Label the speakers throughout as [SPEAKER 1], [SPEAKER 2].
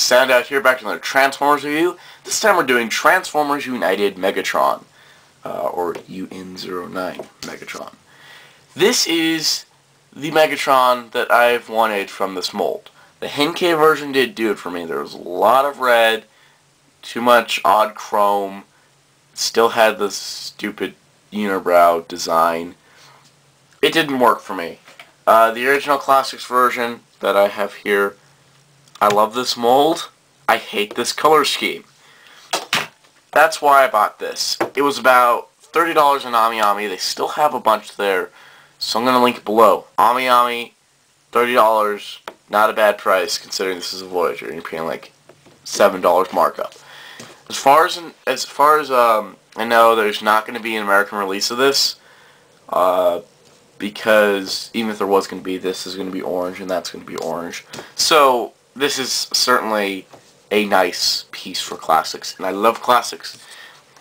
[SPEAKER 1] Soundout here, back to another Transformers review. This time we're doing Transformers United Megatron, or UN-09 Megatron. This is the Megatron that I've wanted from this mold. The Henkei version did do it for me. There was a lot of red, too much odd chrome, still had the stupid unibrow design. It didn't work for me. The original Classics version that I have here, I love this mold. I hate this color scheme. That's why I bought this. It was about $30 in Ami. They still have a bunch there, so I'm going to link it below. Ami, $30, not a bad price considering this is a Voyager and you're paying like $7 markup. As far as I know, there's not going to be an American release of this, because even if there was going to be, this is going to be orange and that's going to be orange. So this is certainly a nice piece for Classics, and I love Classics.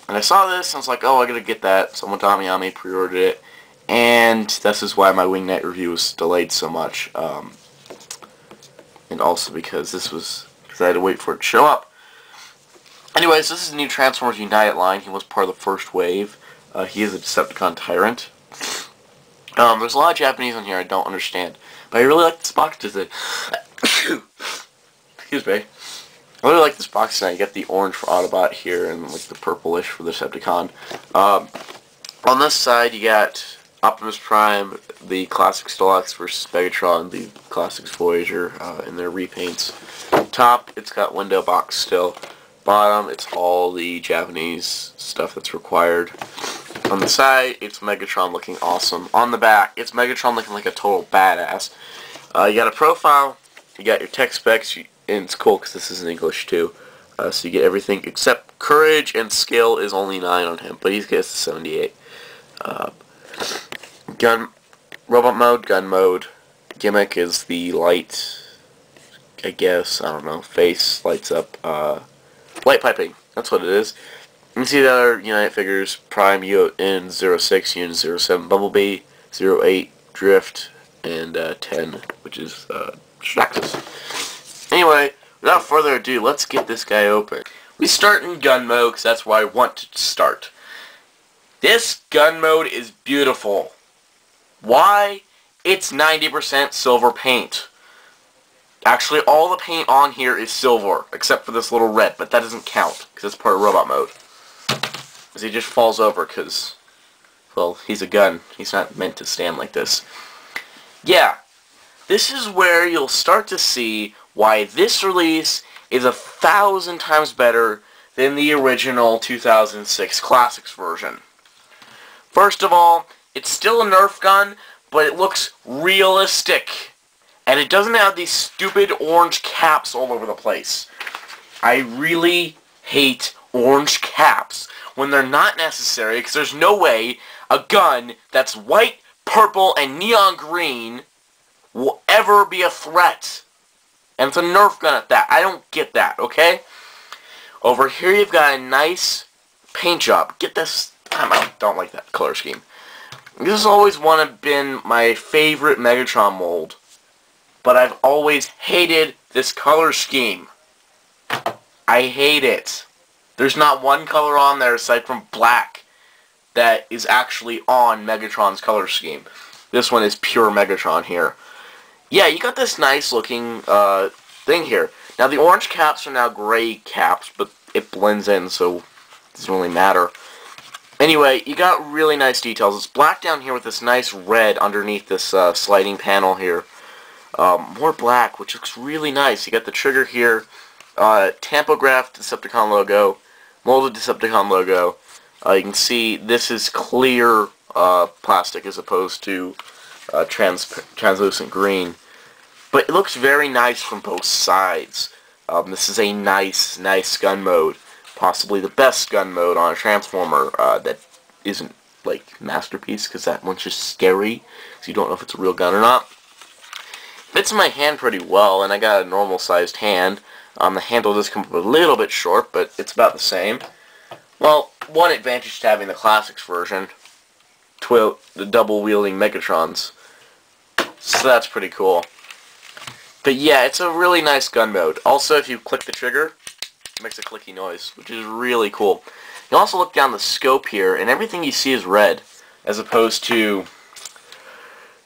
[SPEAKER 1] And I saw this, and I was like, oh, I gotta get that. Someone to Ami pre-ordered it, and this is why my Wing Knight review was delayed so much. And also because I had to wait for it to show up. Anyways, this is the new Transformers United line. He was part of the first wave. He is a Decepticon tyrant. There's a lot of Japanese on here I don't understand, but I really like this box design. Excuse me. I really like this box design. You get the orange for Autobot here and like the purplish for the Decepticon. On this side, you got Optimus Prime, the Classics Deluxe versus Megatron, the Classics Voyager, in their repaints. Top, it's got window box still. Bottom, it's all the Japanese stuff that's required. On the side, it's Megatron looking awesome. On the back, it's Megatron looking like a total badass. You got a profile, you got your tech specs, and it's cool because this is in English too. So you get everything except courage and skill is only 9 on him, but he gets to 78. Robot mode, gun mode. Gimmick is the light, I guess, I don't know, face lights up. Light piping, that's what it is. You can see the other United figures: Prime, UN-06, UN-07, Bumblebee, 08, Drift, and 10, which is Straxus. Anyway, without further ado, let's get this guy open. We start in gun mode because that's where I want to start. This gun mode is beautiful. Why? It's 90% silver paint. Actually, all the paint on here is silver, except for this little red, but that doesn't count because it's part of robot mode. As he just falls over because, well, he's a gun. He's not meant to stand like this. Yeah, this is where you'll start to see why this release is 1,000 times better than the original 2006 Classics version. First of all, it's still a Nerf gun, but it looks realistic. And it doesn't have these stupid orange caps all over the place. I really hate orange caps when they're not necessary, because there's no way a gun that's white, purple, and neon green will ever be a threat. And it's a Nerf gun at that. I don't get that, okay? Over here you've got a nice paint job. Get this. I don't like that color scheme. This has always been my favorite Megatron mold, but I've always hated this color scheme. I hate it. There's not one color on there aside from black that is actually on Megatron's color scheme. This one is pure Megatron here. Yeah, you got this nice looking thing here. Now the orange caps are now gray caps, but it blends in, so it doesn't really matter. Anyway, you got really nice details. It's black down here with this nice red underneath this sliding panel here. More black, which looks really nice. You got the trigger here, tampographed Decepticon logo, molded Decepticon logo. You can see this is clear plastic as opposed to translucent green. But it looks very nice from both sides. This is a nice gun mode. Possibly the best gun mode on a Transformer that isn't like Masterpiece, because that one's just scary, so you don't know if it's a real gun or not. Fits in my hand pretty well, and I got a normal sized hand. The handle does come up a little bit short, but it's about the same. Well, one advantage to having the Classics version, the double wielding Megatrons. So that's pretty cool. But yeah, it's a really nice gun mode. Also, if you click the trigger, it makes a clicky noise, which is really cool. You also look down the scope here, and everything you see is red, as opposed to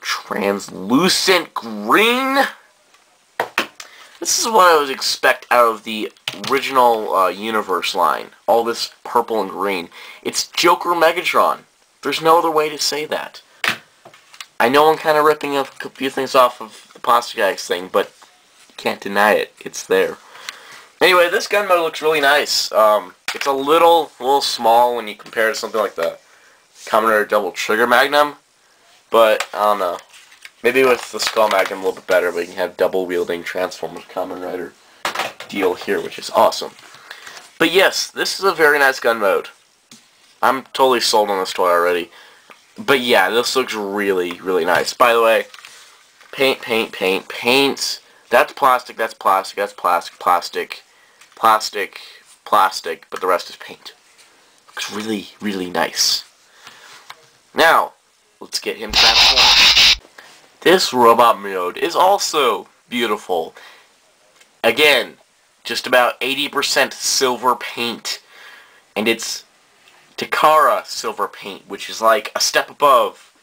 [SPEAKER 1] translucent green. This is what I would expect out of the original Universe line. All this purple and green. It's Joker Megatron. There's no other way to say that. I know I'm kind of ripping a few things off of the Plastic Axe thing, but you can't deny it. It's there. Anyway, this gun mode looks really nice. It's a little small when you compare it to something like the Kamen Rider Double Trigger Magnum, but I don't know. Maybe with the Skull Magnum a little bit better, but you can have double-wielding Transformers Kamen Rider deal here, which is awesome. But yes, this is a very nice gun mode. I'm totally sold on this toy already. But yeah, this looks really, really nice. By the way, paint. That's plastic, that's plastic, that's plastic, plastic, but the rest is paint. Looks really, really nice. Now, let's get him transformed. This robot mode is also beautiful. Again, just about 80% silver paint. And it's Takara silver paint, which is like a step above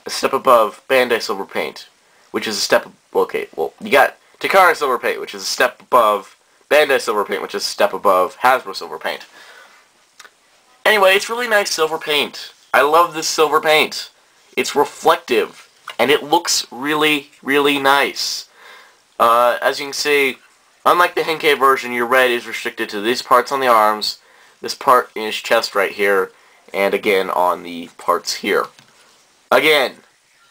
[SPEAKER 1] Bandai silver paint, which is a step, okay, well, you got Takara silver paint, which is a step above Bandai silver paint, which is a step above Hasbro silver paint. Anyway, it's really nice silver paint. I love this silver paint. It's reflective, and it looks really, really nice. As you can see, unlike the Henkei version, your red is restricted to these parts on the arms, this part in his chest right here, and again on the parts here. Again,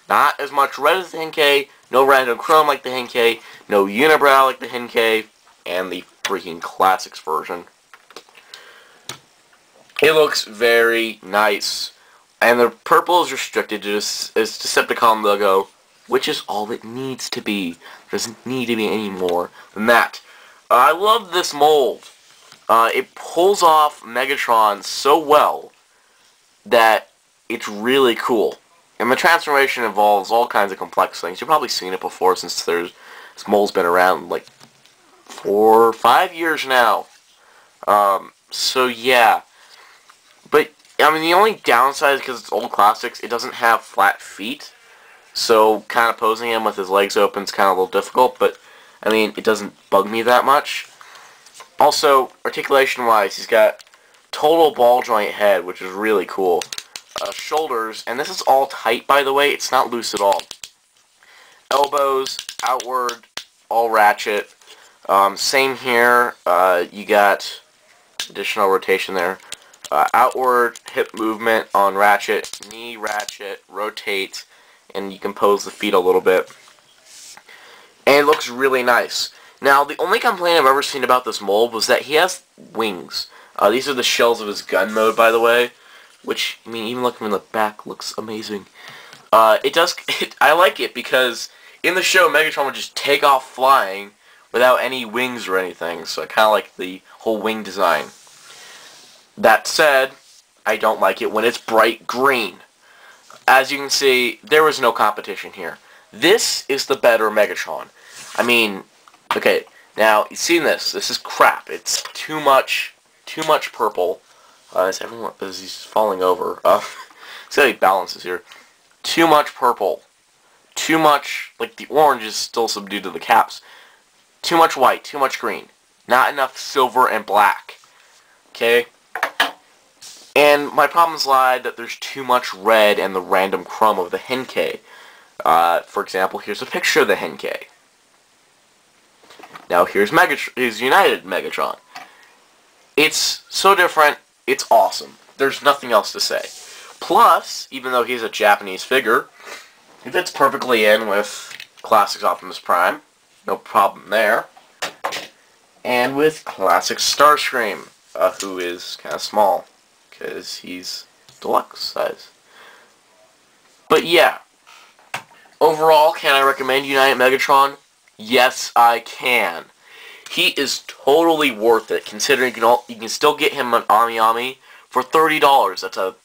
[SPEAKER 1] not as much red as the Henkei, no random chrome like the Henkei, no unibrow like the Henkei, and the freaking Classics version. It looks very nice. And the purple is restricted to this Decepticon logo, which is all it needs to be. There doesn't need to be any more than that. I love this mold. It pulls off Megatron so well that it's really cool. And the transformation involves all kinds of complex things. You've probably seen it before since this mold's been around like 4 or 5 years now. So yeah. But I mean, the only downside is because it's old classics, it doesn't have flat feet. So kind of posing him with his legs open is kind of a little difficult, but I mean, it doesn't bug me that much. Also, articulation-wise, he's got total ball joint head, which is really cool. Shoulders, and this is all tight, by the way. It's not loose at all. Elbows, outward, all ratchet. Same here. You got additional rotation there. Outward hip movement on ratchet, knee ratchet, rotate, and you can pose the feet a little bit. And it looks really nice. Now, the only complaint I've ever seen about this mold was that he has wings. These are the shells of his gun mode, by the way, which, I mean, even looking in the back looks amazing. I like it because in the show, Megatron would just take off flying without any wings or anything, so I kind of like the whole wing design. That said, I don't like it when it's bright green. As you can see, there was no competition here. This is the better Megatron. I mean, okay, now, you've seen this. This is crap. It's too much purple. As he's falling over. See how he balances here. Too much purple. Too much, like the orange is still subdued to the caps. Too much white, too much green. Not enough silver and black. Okay? And my problems lie that there's too much red and the random chrome of the Henkei. For example, here's a picture of the Henkei. Now here's United Megatron. It's so different, it's awesome. There's nothing else to say. Plus, even though he's a Japanese figure, he fits perfectly in with Classics Optimus Prime. No problem there. And with Classic Starscream, who is kind of small, because he's deluxe size. But yeah, overall, can I recommend United Megatron? Yes, I can. He is totally worth it, considering you can still get him on Ami for $30. That's a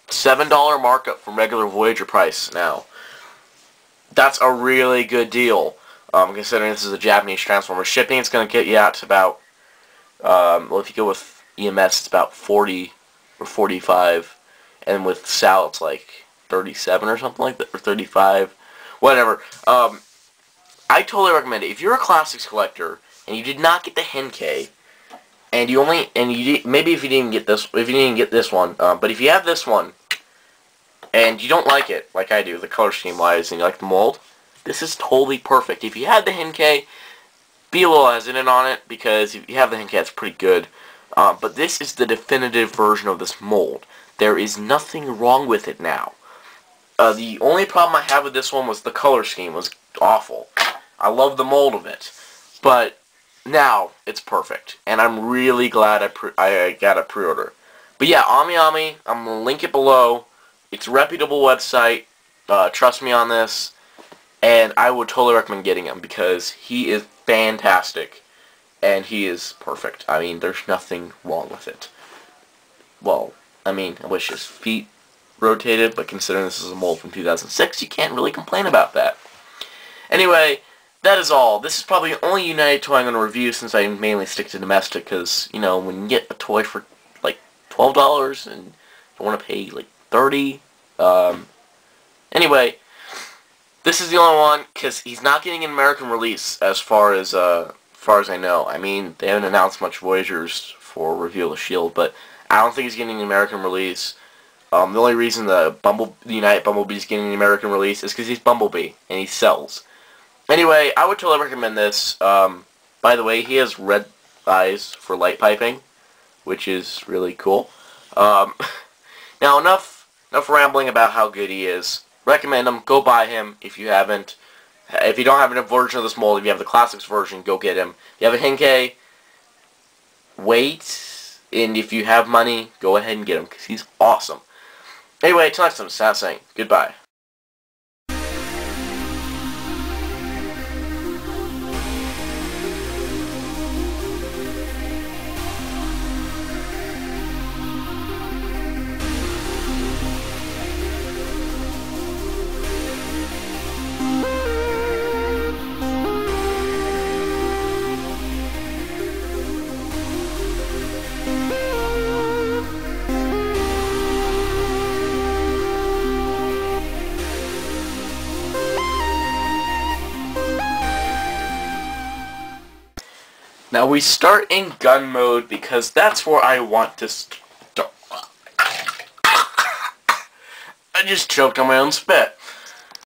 [SPEAKER 1] $7 markup from regular Voyager price now. That's a really good deal. Considering this is a Japanese Transformer. Shipping, it's going to get you out to about, well, if you go with EMS, it's about 40 or 45, and with SAL, it's like 37 or something like that, or 35, whatever. I totally recommend it. If you're a classics collector and you did not get the Henkei, and you only maybe if you didn't get this, one, but if you have this one and you don't like it, like I do, the color scheme wise, and you like the mold, this is totally perfect. If you had the Henkei, be a little hesitant on it, because if you have the Henkei, it's pretty good. But this is the definitive version of this mold. There is nothing wrong with it now. The only problem I have with this one was the color scheme was awful. I love the mold of it, but now it's perfect, and I'm really glad I got a pre-order. But yeah, Ami, I'm going to link it below. It's a reputable website. Trust me on this, and I would totally recommend getting him, because he is fantastic, and he is perfect. I mean, there's nothing wrong with it. Well, I mean, I wish his feet rotated, but considering this is a mold from 2006, you can't really complain about that. Anyway, that is all. This is probably the only United toy I'm going to review, since I mainly stick to domestic, because, you know, when you get a toy for, like, $12, and you want to pay, like, $30, anyway, this is the only one, because he's not getting an American release, as far as I know. I mean, they haven't announced much Voyagers for Reveal the Shield, but I don't think he's getting an American release. The only reason the United Bumblebee is getting an American release is because he's Bumblebee, and he sells. Anyway, I would totally recommend this. By the way, he has red eyes for light piping, which is really cool. Now, enough rambling about how good he is. Recommend him. Go buy him if you haven't. If you don't have a version of this mold, if you have the classics version, go get him. If you have a Henkei, wait. And if you have money, go ahead and get him, because he's awesome. Anyway, till next time, Soundout saying goodbye. Now we start in gun mode, because that's where I want to start. I just choked on my own spit.